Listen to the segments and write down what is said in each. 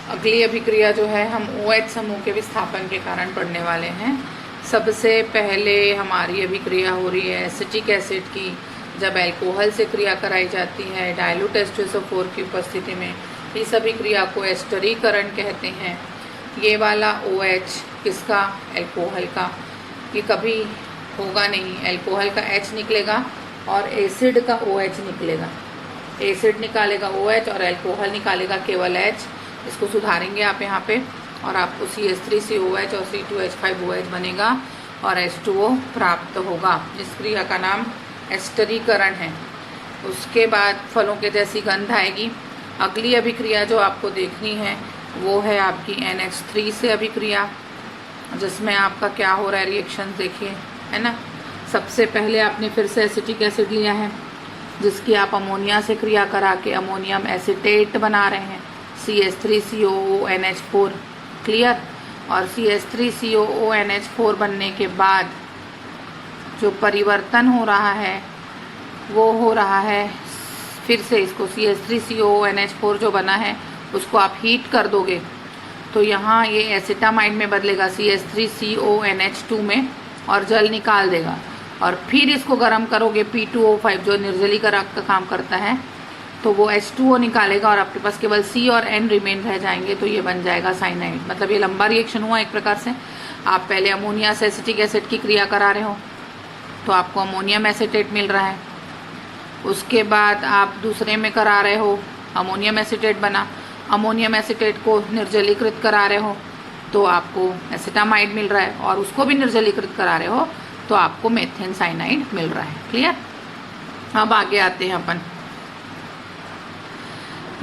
अगली अभिक्रिया जो है हम OH समूह के विस्थापन के कारण पढ़ने वाले हैं। सबसे पहले हमारी अभिक्रिया हो रही है एसिटिक एसिड की, जब अल्कोहल से क्रिया कराई जाती है डाइल्यूट H2SO4 की उपस्थिति में। इस अभिक्रिया को एस्टरीकरण कहते हैं। ये वाला OH किसका? अल्कोहल का। ये कभी होगा नहीं, अल्कोहल का H निकलेगा और एसिड का OH निकलेगा। एसिड निकालेगा OH और अल्कोहल निकालेगा केवल H। इसको सुधारेंगे आप यहाँ पे और आपको CH3COH और C2H5OH बनेगा और H2O प्राप्त होगा। इस क्रिया का नाम एस्टरीकरण है। उसके बाद फलों के जैसी गंध आएगी। अगली अभिक्रिया जो आपको देखनी है वो है आपकी NH3 से अभिक्रिया, जिसमें आपका क्या हो रहा है रिएक्शन देखिए, है ना। सबसे पहले आपने फिर से एसिटिक एसिड लिया है, जिसकी आप अमोनिया से क्रिया करा के अमोनियम एसीटेट बना रहे हैं, CH3COONH4। क्लियर। और CH3COONH4 बनने के बाद जो परिवर्तन हो रहा है वो हो रहा है फिर से इसको CH3COONH4 जो बना है उसको आप हीट कर दोगे तो यहाँ ये एसिटामाइड में बदलेगा CH3CONH2 में और जल निकाल देगा। और फिर इसको गर्म करोगे P2O5 जो निर्जलीकरण का काम करता है, तो वो H2O निकालेगा और आपके पास केवल C और N रिमेन रह जाएंगे, तो ये बन जाएगा साइनाइड। मतलब ये लंबा रिएक्शन हुआ एक प्रकार से। आप पहले अमोनिया से एसिटिक एसिड की क्रिया करा रहे हो तो आपको अमोनियम एसीटेट मिल रहा है। उसके बाद आप दूसरे में करा रहे हो, अमोनियम एसीटेट बना, अमोनियम एसीटेट को निर्जलीकृत करा रहे हो तो आपको एसिटामाइड मिल रहा है, और उसको भी निर्जलीकृत करा रहे हो तो आपको मेथेन साइनाइड मिल रहा है। क्लियर। अब आगे आते हैं अपन।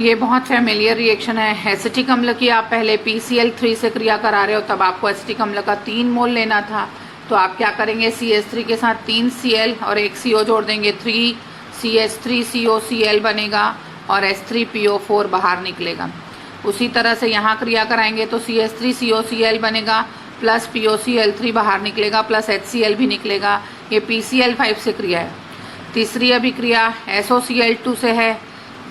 ये बहुत फैमिलियर रिएक्शन है। एसिटिक अम्ल की आप पहले PCl3 से क्रिया करा रहे हो, तब आपको एसिटिक अम्ल का 3 मोल लेना था, तो आप क्या करेंगे CH3 के साथ 3 Cl और 1 CO जोड़ देंगे, 3CH3COCl बनेगा और H3PO4 बाहर निकलेगा। उसी तरह से यहाँ क्रिया कराएंगे तो CH3COCl बनेगा प्लस POCl3 बाहर निकलेगा प्लस HCl भी निकलेगा। ये PCl5 से क्रिया है। तीसरी अभिक्रिया SOCl2 से है,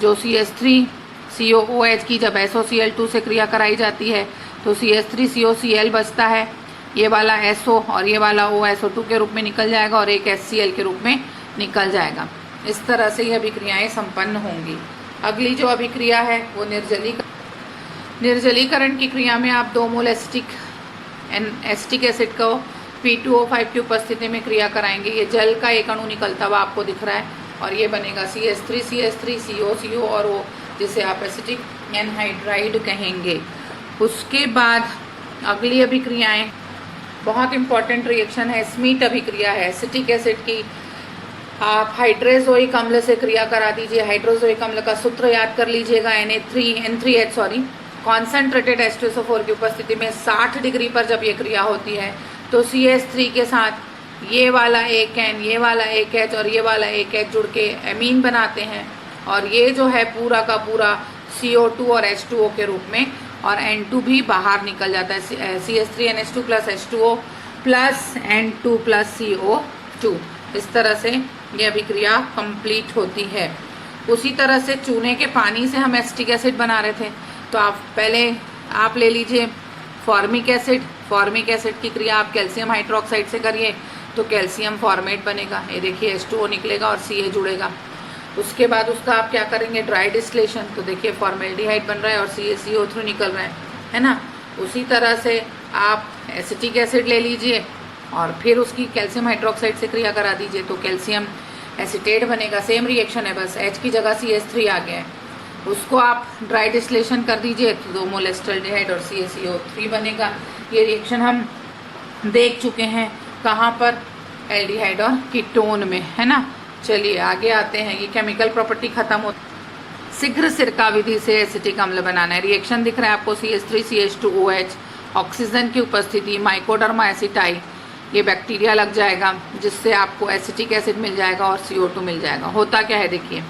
जो CH3COOH की जब SOCl2 से क्रिया कराई जाती है तो CH3COCl बचता है। ये वाला SO और ये वाला O SO2 के रूप में निकल जाएगा और एक HCl के रूप में निकल जाएगा। इस तरह से ये अभिक्रियाएं संपन्न होंगी। अगली जो अभिक्रिया है वो निर्जलीकरण की क्रिया में आप 2 मोल एसिटिक एसिड को P2O5 की उपस्थिति में क्रिया कराएंगे। ये जल का एक अणु निकलता हुआ आपको दिख रहा है और ये बनेगा CH3CH3COCO और वो जिसे आप एसिटिक एनहाइड्राइड कहेंगे। उसके बाद अगली अभिक्रियाएं बहुत इंपॉर्टेंट रिएक्शन है, स्मीट अभिक्रिया है। एसिटिक एसिड की आप हाइड्रोजोइक अम्ल से क्रिया करा दीजिए। हाइड्रोजोइक अम्ल का सूत्र याद कर लीजिएगा, N3H कॉन्सेंट्रेटेड H2SO4 की उपस्थिति में 60 डिग्री पर जब ये क्रिया होती है तो CH3 के साथ ये वाला एक N, ये वाला एक H और ये वाला एक H जुड़ के एमीन बनाते हैं और ये जो है पूरा का पूरा CO2 और H2O के रूप में, और N2 भी बाहर निकल जाता है, CH3NH2 plus H2O plus N2 plus CO2। इस तरह से ये अभिक्रिया कंप्लीट होती है। उसी तरह से चूने के पानी से हम एसिटिक एसिड बना रहे थे, तो आप ले लीजिए फॉर्मिक एसिड। फॉर्मिक एसिड की क्रिया आप कैल्शियम हाइड्रोक्साइड से करिए तो कैल्शियम फॉर्मेट बनेगा। ये देखिए H2O निकलेगा और Ca जुड़ेगा। उसके बाद उसका आप क्या करेंगे ड्राई डिस्टिलेशन, तो देखिए फॉर्मेल्डिहाइड बन रहा है और CaCO3 निकल रहा है ना। उसी तरह से आप एसिटिक एसिड ले लीजिए और फिर उसकी कैल्शियम हाइड्रोक्साइड से क्रिया करा दीजिए तो कैल्शियम एसीटेट बनेगा। सेम रिएक्शन है, बस H की जगह CH3 आ गया है। उसको आप ड्राई डिस्टिलेशन कर दीजिए तो 2 मोल एसिटाल्डिहाइड और CaCO3 बनेगा। ये रिएक्शन हम देख चुके हैं कहाँ पर, एल्डिहाइड और कीटोन में, है ना। चलिए आगे आते हैं। ये केमिकल प्रॉपर्टी खत्म हो, शीघ्र सिरका विधि से एसिटिक अम्ल बनाना है। रिएक्शन दिख रहा है आपको CH3CH2OH, ऑक्सीजन की उपस्थिति, माइकोडर्मा एसिटाई, ये बैक्टीरिया लग जाएगा जिससे आपको एसिटिक एसिड मिल जाएगा और CO2 मिल जाएगा। होता क्या है देखिए,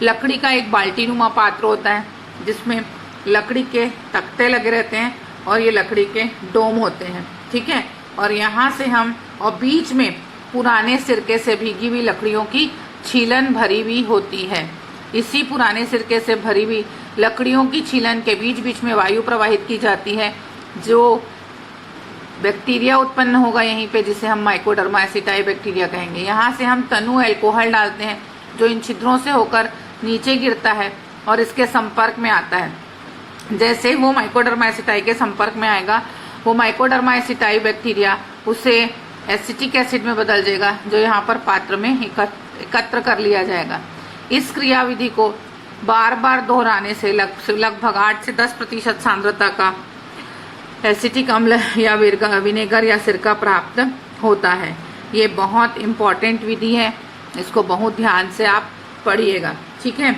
लकड़ी का एक बाल्टी नुमा पात्र होता है जिसमें लकड़ी के तख्ते लगे रहते हैं और ये लकड़ी के डोम होते हैं, ठीक है। और यहाँ से हम, और बीच में पुराने सिरके से भीगी हुई लकड़ियों की छीलन भरी हुई होती है। इसी पुराने सिरके से भरी हुई लकड़ियों की छीलन के बीच बीच में वायु प्रवाहित की जाती है, जो बैक्टीरिया उत्पन्न होगा यहीं पे, जिसे हम माइकोडर्मा एसिटाई बैक्टीरिया कहेंगे। यहाँ से हम तनु एल्कोहल डालते हैं जो इन छिद्रों से होकर नीचे गिरता है और इसके संपर्क में आता है। जैसे वो माइकोडर्मा एसिटाई के संपर्क में आएगा, वो माइकोडर्मा एसिटाई बैक्टीरिया उसे एसिटिक एसिड में बदल जाएगा, जो यहाँ पर पात्र में एकत्र कर लिया जाएगा। इस क्रियाविधि को बार बार दोहराने से लगभग 8 से 10% सांद्रता का एसिटिक अम्ल या विनेगर या सिरका प्राप्त होता है। ये बहुत इम्पॉर्टेंट विधि है, इसको बहुत ध्यान से आप पढ़िएगा, ठीक है।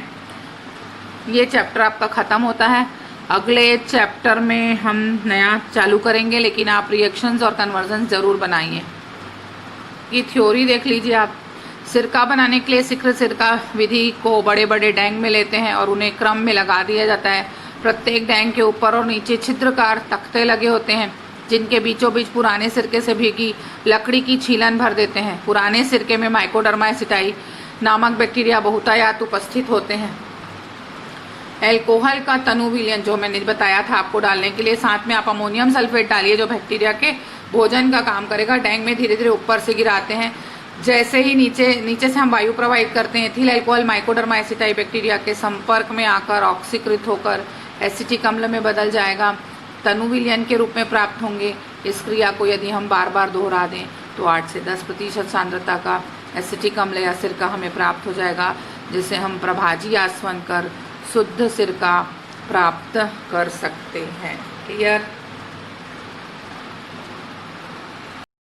ये चैप्टर आपका ख़त्म होता है। अगले चैप्टर में हम नया चालू करेंगे, लेकिन आप रिएक्शंस और कन्वर्जन ज़रूर बनाइए। ये थ्योरी देख लीजिए आप। सिरका बनाने के लिए सिरका विधि को बड़े बड़े डैंग में लेते हैं और उन्हें क्रम में लगा दिया जाता है। प्रत्येक डैंग के ऊपर और नीचे छिद्रकार तख्ते लगे होते हैं, जिनके बीचों बीच पुराने सिरके से भीगी लकड़ी की छीलन भर देते हैं। पुराने सिरके में माइकोडर्मा एसिटाई नामक बैक्टीरिया बहुतायत उपस्थित होते हैं। एल्कोहल का तनु विलयन जो मैंने बताया था आपको डालने के लिए, साथ में आप अमोनियम सल्फेट डालिए जो बैक्टीरिया के भोजन का काम करेगा। डैंग में धीरे धीरे ऊपर से गिराते हैं। जैसे ही नीचे से हम वायु प्रवाहित करते हैं, ethyl alcohol Mycoderma aceti bacteria के संपर्क में आकर ऑक्सीकृत होकर एसिटिक अम्ल में बदल जाएगा, तनु विलयन के रूप में प्राप्त होंगे। इस क्रिया को यदि हम बार बार दोहरा दें तो 8 से 10% सांद्रता का एसिटिक अम्ल या सिरका हमें प्राप्त हो जाएगा, जिसे हम प्रभाजी आसवन कर शुद्ध सिरका प्राप्त कर सकते हैं। क्लियर?